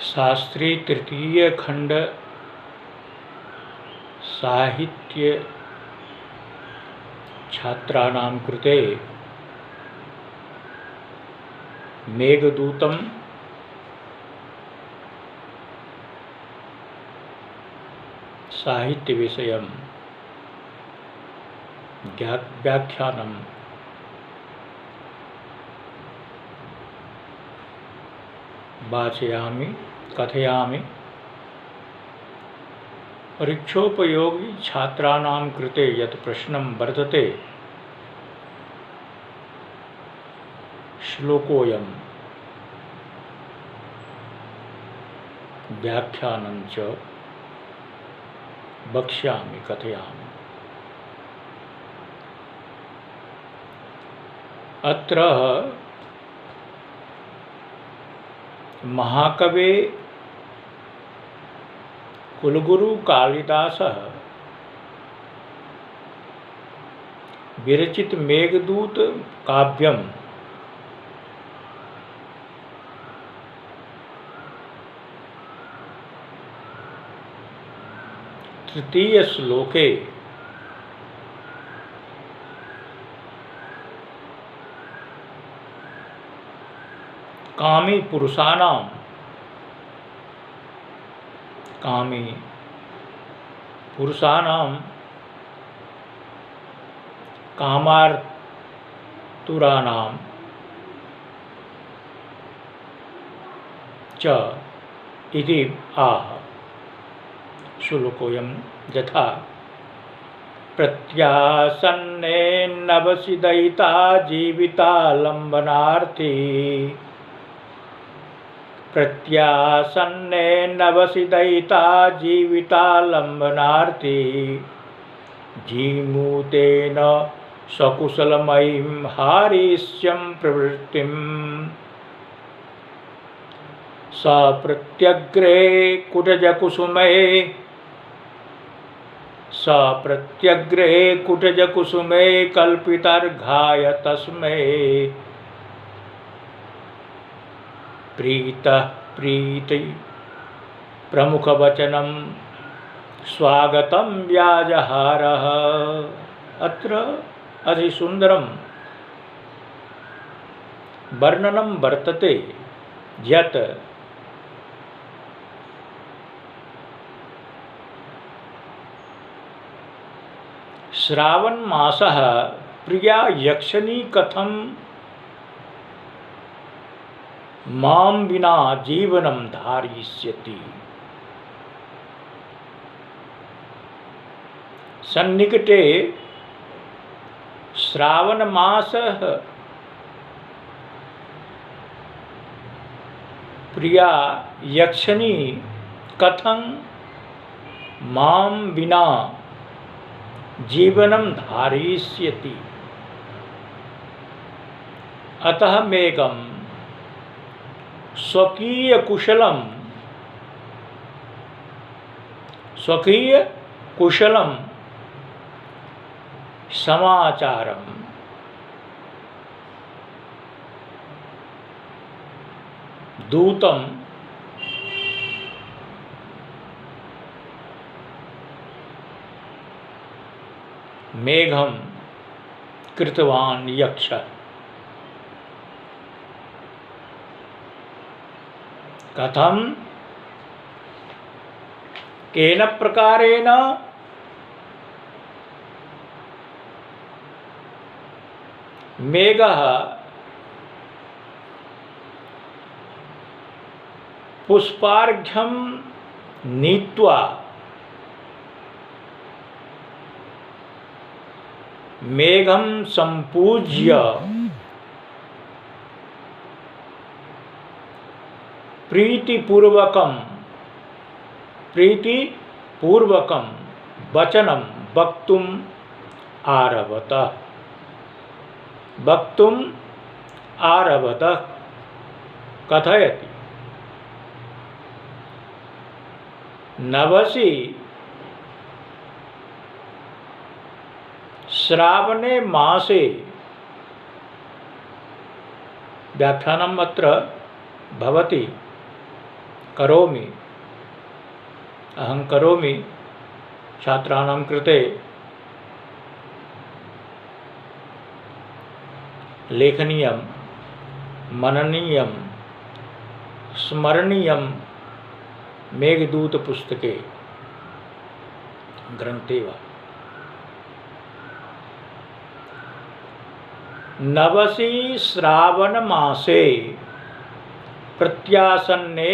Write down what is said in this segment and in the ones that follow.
शास्त्री तृतीय खंड साहित्य छात्राणां कृते मेघदूतं साहित्य विषयं व्याख्यानं वाचयामि कथयामि। परीक्षोपयोगी छात्राणां कृते यत् प्रश्नं वर्तते श्लोकोऽयं व्याख्यानं च वक्ष्यामि कथयामि। अत्र महाकवे कुलगुरु कालिदासः विरचित मेघदूत काव्यं तृतीय श्लोके कामी पुरुषाणां कामार्तुराणां च इति आह। श्लोकोऽयं यथा प्रत्यासन्नेन्नवसिदयिता जीवितालम्बनार्थी प्रत्यासन्नेन्नवसिदयिता जीवितालम्बनार्थी जीमूतेन सकुशलमयीं हारीष्यं प्रवृत्तिं सप्रत्यग्रे कुटजकुसुमे कल्पितर्घाय तस्मै प्रीति प्रमुखवचनं स्वागतं व्याजहारः। अत्र अतिसुन्दरं वर्णनं वर्तते यत् श्रावणमासः प्रिया यक्षिणी कथं मां विना जीवनं धारयिष्यति। सन्निकटे श्रावणमासः प्रिया यक्षिणी कथं मां विना जीवनं धारयिष्यति। अतः मेघं स्वकीय कुशलं समाचारं दूतं मेघं कृतवान् यक्षः। कथं केन प्रकारेण मेघः पुष्पार्घ्यं नीत्वा मेघं सम्पूज्य प्रीतिपूर्वकं वचनं वक्तुम् आरभत कथयति। नवसि श्रावणे मासे व्याख्यानम् अत्र भवति। करोमि, अहं करोमि छात्राणां कृते लेखनीयं, मननीयं, स्मरणीयं मेघदूत पुस्तके ग्रंथे वा। नवसी श्रावण मासे प्रत्यासन्ने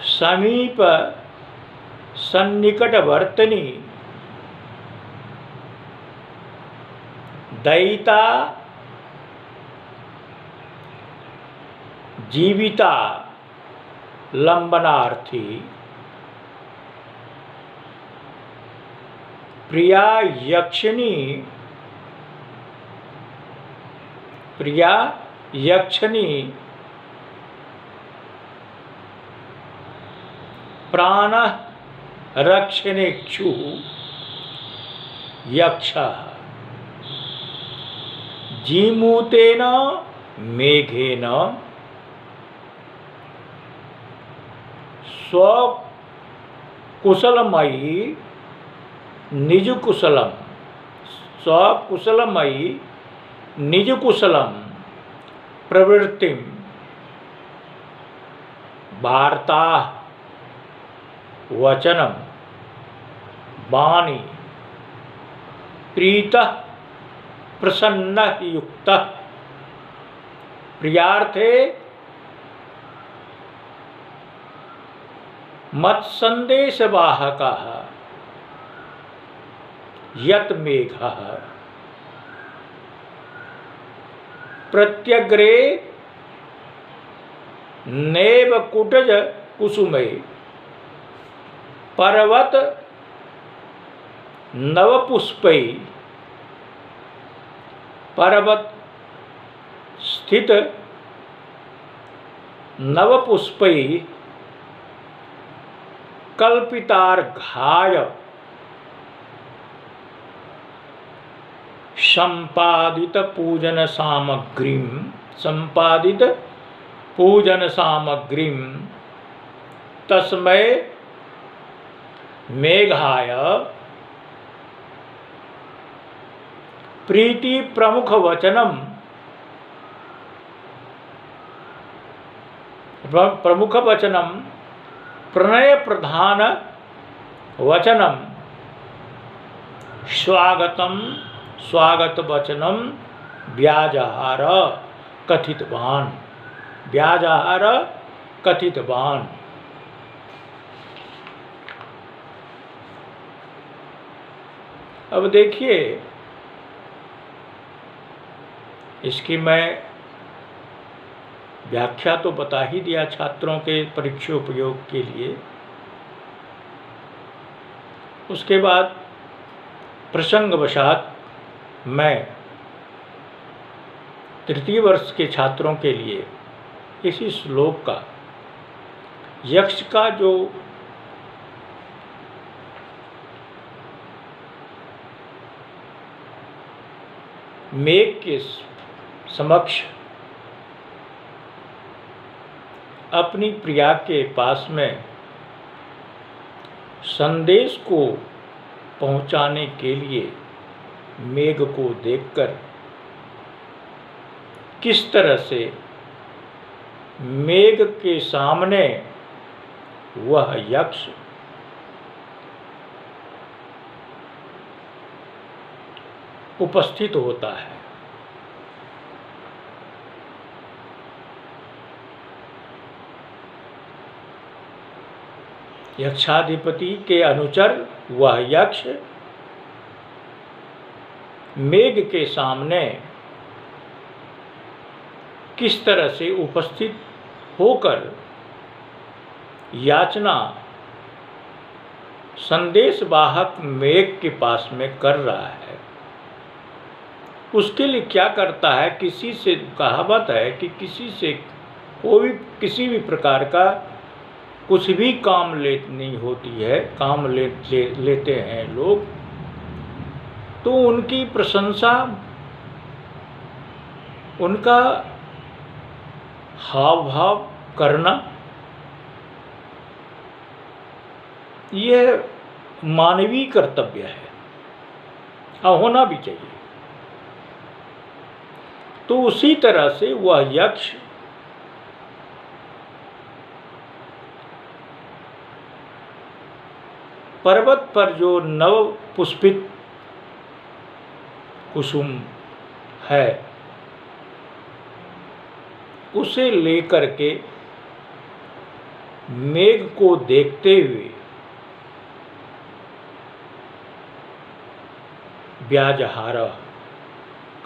समीप सन्निकटवर्तिनि दयिता जीविता लंबनार्थी प्रिया यक्षिणी प्राण रक्षणेक्षु यक्षः जीमूतेन मेघेन स्वकुशलमयी निजकुशलम प्रवृत्तिं वार्ता वचनम वाणी प्रीतः प्रसन्नः युक्तः प्रियार्थे मत्संदेशवाहकः यत् मेघः प्रत्यग्रे नैव कुटज कुसुमे पर्वत नवपुष्पै पर्वत स्थित नवपुष्पै कल्पितार्घाय संपादित पूजन सामग्रीं तस्मै मेघाय प्रीति प्रमुख वचनम प्रणय प्रधान वचनम स्वागत वचनम व्याजहार कथितवान। अब देखिए, इसकी मैं व्याख्या तो बता ही दिया छात्रों के परीक्षा उपयोग के लिए। उसके बाद प्रसंगवशात मैं तृतीय वर्ष के छात्रों के लिए इसी श्लोक का यक्ष का जो मेघ के समक्ष अपनी प्रिया के पास में संदेश को पहुंचाने के लिए मेघ को देखकर किस तरह से मेघ के सामने वह यक्ष उपस्थित होता है। यक्षाधिपति के अनुचर वह यक्ष मेघ के सामने किस तरह से उपस्थित होकर याचना संदेशवाहक मेघ के पास में कर रहा है। उसके लिए क्या करता है, किसी से कहावत है कि किसी से किसी भी प्रकार का कुछ भी काम नहीं होती है, काम लेते हैं लोग, तो उनकी प्रशंसा, उनका हाव भाव करना यह मानवीय कर्तव्य है और होना भी चाहिए। तो उसी तरह से वह यक्ष पर्वत पर जो नव पुष्पित कुसुम है उसे लेकर के मेघ को देखते हुए व्याजहार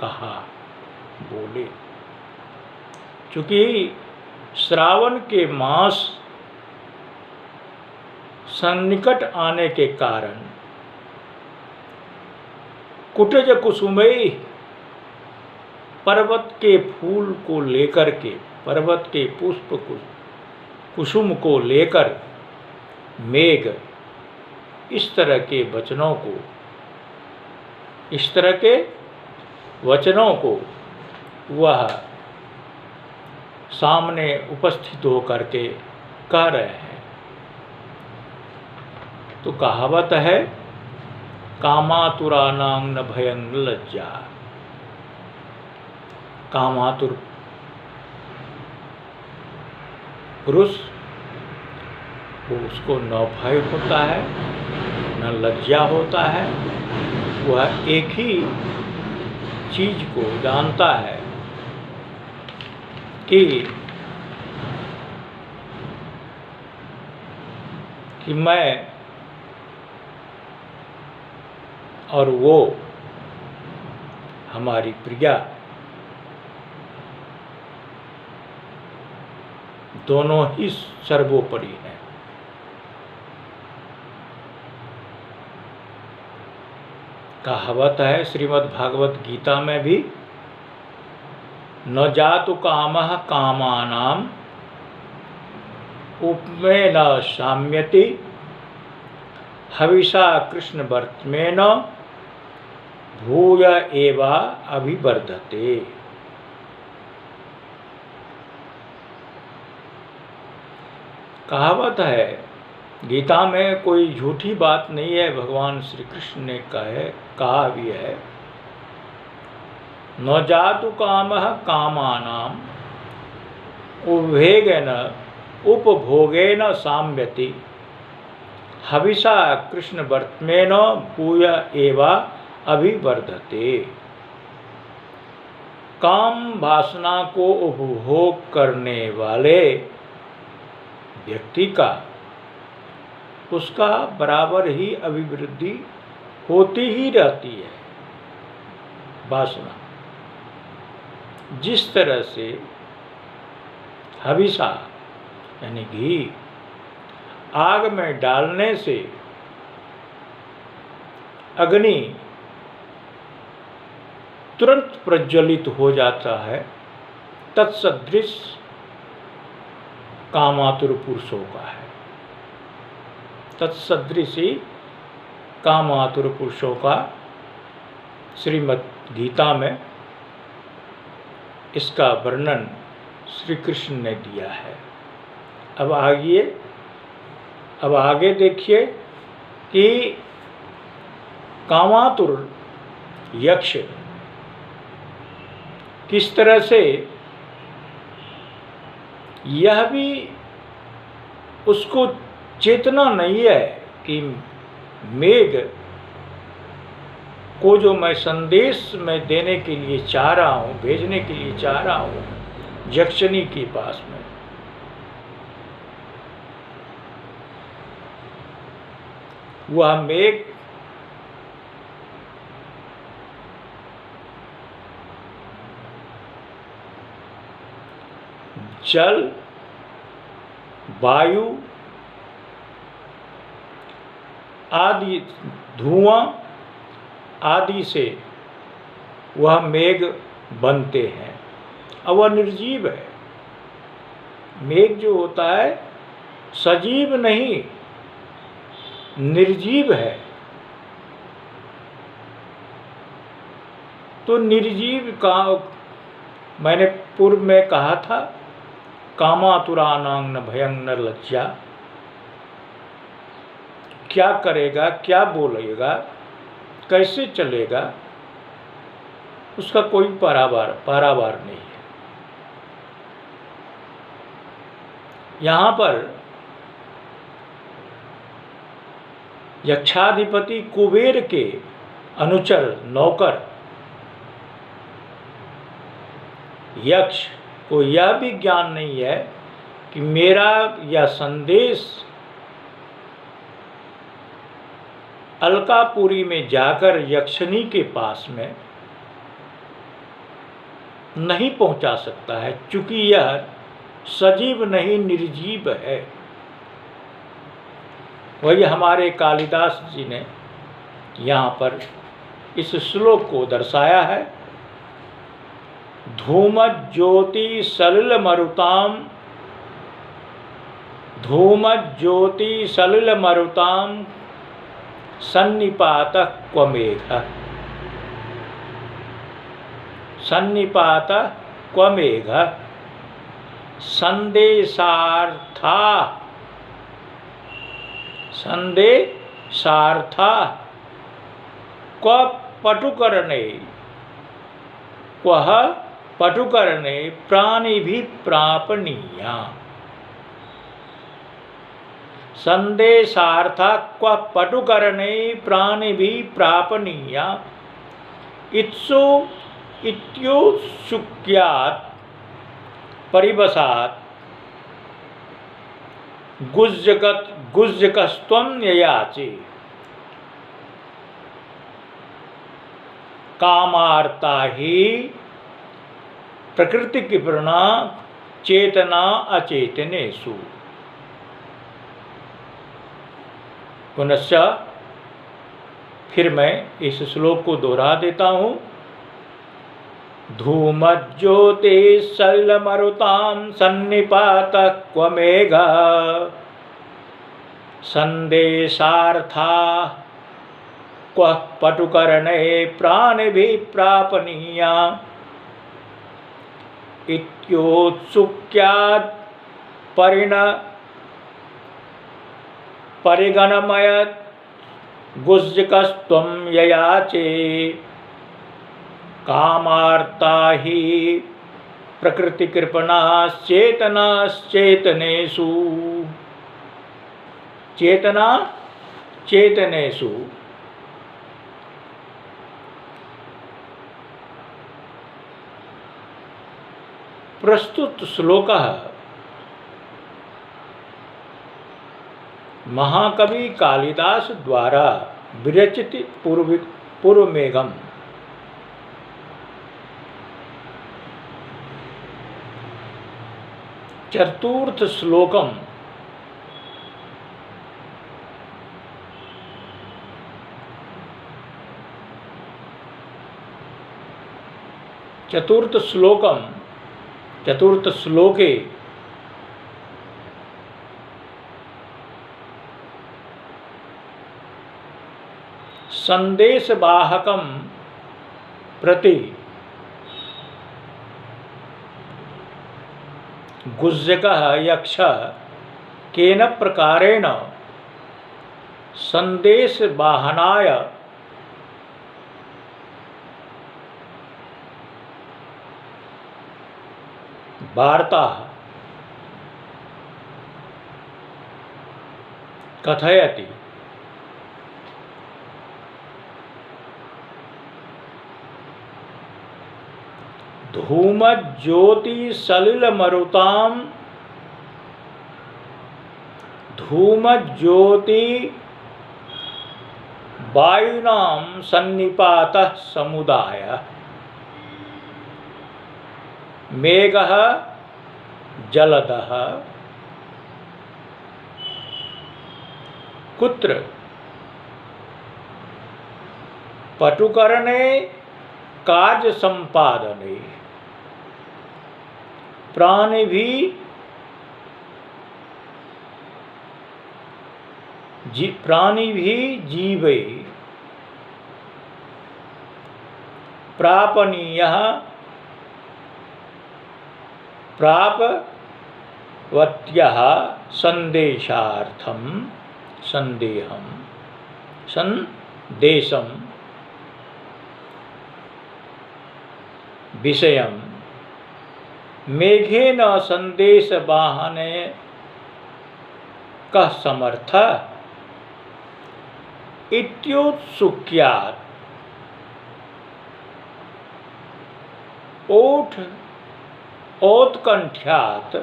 कहा, बोले। चूंकि श्रावण के मास सन्निकट आने के कारण कुटज कुसुमई, पर्वत के फूल को लेकर के, पर्वत के पुष्प को, कुसुम को लेकर मेघ इस तरह के वचनों को वह सामने उपस्थित होकर के कह रहे हैं। तो कहावत है, कामातुरानां न भयं न लज्जा। कामातुर पुरुष वो उसको न भय होता है न लज्जा होता है। वह एक ही चीज को जानता है कि मैं और वो हमारी प्रिया दोनों ही सर्वोपरि हैं। कहावत है श्रीमद् भागवत गीता में भी, न जातु कामः कामानां उपमेय न शाम्यति, हविषा कृष्ण वर्त्मेन भूय एवा अभिवर्धते। कहावत है, गीता में कोई झूठी बात नहीं है, भगवान श्री कृष्ण ने कहा भी है, न जातु कामः कामानां उभेगेन उपभोगेन साम्यति, हविषा कृष्ण वर्त्मेन भूय एवा अभिवर्धते। काम वासना को उपभोग करने वाले व्यक्ति का उसका बराबर ही अभिवृद्धि होती ही रहती है। वासना जिस तरह से हविषा यानी घी आग में डालने से अग्नि तुरंत प्रज्वलित हो जाता है, तत्सदृश कामातुर पुरुषों का है। तत्सदृश ही कामातुर पुरुषों का श्रीमद् गीता में इसका वर्णन श्री कृष्ण ने दिया है। अब आगे देखिए कि कामातुर यक्ष किस तरह से यह भी उसको चेतना नहीं है कि मेघ को जो मैं संदेश में देने के लिए चाह रहा हूँ, भेजने के लिए चाह रहा हूँ यक्षिणी के पास में, वह मेघ जल, वायु आदि, धुआं आदि से वह मेघ बनते हैं और वह निर्जीव है। मेघ जो होता है सजीव नहीं, निर्जीव है। तो निर्जीव का मैंने पूर्व में कहा था, कामातुरानां न भयं न लज्जा। क्या करेगा, क्या बोलेगा, कैसे चलेगा, उसका कोई पारावार नहीं है। यहाँ पर यक्षाधिपति कुबेर के अनुचर नौकर यक्ष को यह भी ज्ञान नहीं है कि मेरा यह संदेश अलकापुरी में जाकर यक्षिणी के पास में नहीं पहुंचा सकता है, चूंकि यह सजीव नहीं निर्जीव है। वही हमारे कालिदास जी ने यहाँ पर इस श्लोक को दर्शाया है। धूमज्योति सलिल मरुताम, धूमज्योति सलिल मरुताम सन्निपातः क्व मेघः, सन्निपातः क्व मेघः संदेशार्था, संदेशार्था क्व पटुकरणे, क्वः पटुकरणे प्राणिभिः प्रापणीया, संदेशार्था क्व पटुकरणे प्राणिभिः प्रापणीया इत्युत्सुक्यात् परिवसात् गुज्जकस्त्वं ययाचे कामार्ता ही प्रकृति की प्रणा चेतना अचेतनेषु। पुनश्च फिर मैं इस श्लोक को दोहरा देता हूँ। धूमज्योति सलिलमरुतां सन्निपातः क्व मेघः संदेशार्था क्व पटुकरणे प्राणिभिः प्रापणीया इत्योत्सुक्यात् परिगणमयत् गुज्जकस्त्वं ययाचे कामार्ता ही प्रकृतिकृपणाश्चेतनाश्चेतनेषु, चेतना चेतनेषु। प्रस्तुत श्लोकः महाकवि कालिदास द्वारा विरचित पूर्वमेघम चतुर्थ श्लोकम चतुर्थ श्लोके संदेशवाहकं प्रति गुज्जकः यक्षः केन प्रकारेण संदेशवाहनाय वार्ता कथयति। धूमज्योति सलिलमरुतां, धूमज्योति वायुनां सन्निपातः समुदायः, मेघः जलदः कुत्र पटुकरणे कार्य संपादने प्राणिभिः जीवै प्रापणीयः प्रापवत्यः संदेशार्थं संदेहम संदेशम विषयम मेघेन संदेश वाहने कः समर्थ इत्युत्सुक्यात् औत्कण्ठ्यात्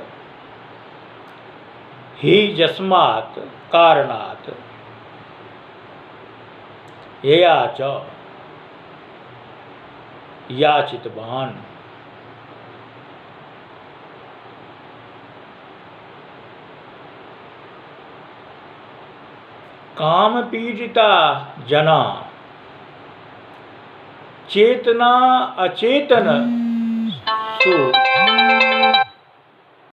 हि यस्मात् कारणात् यया च याचितवान्। काम पीड़िता जना चेतना अचेतन सु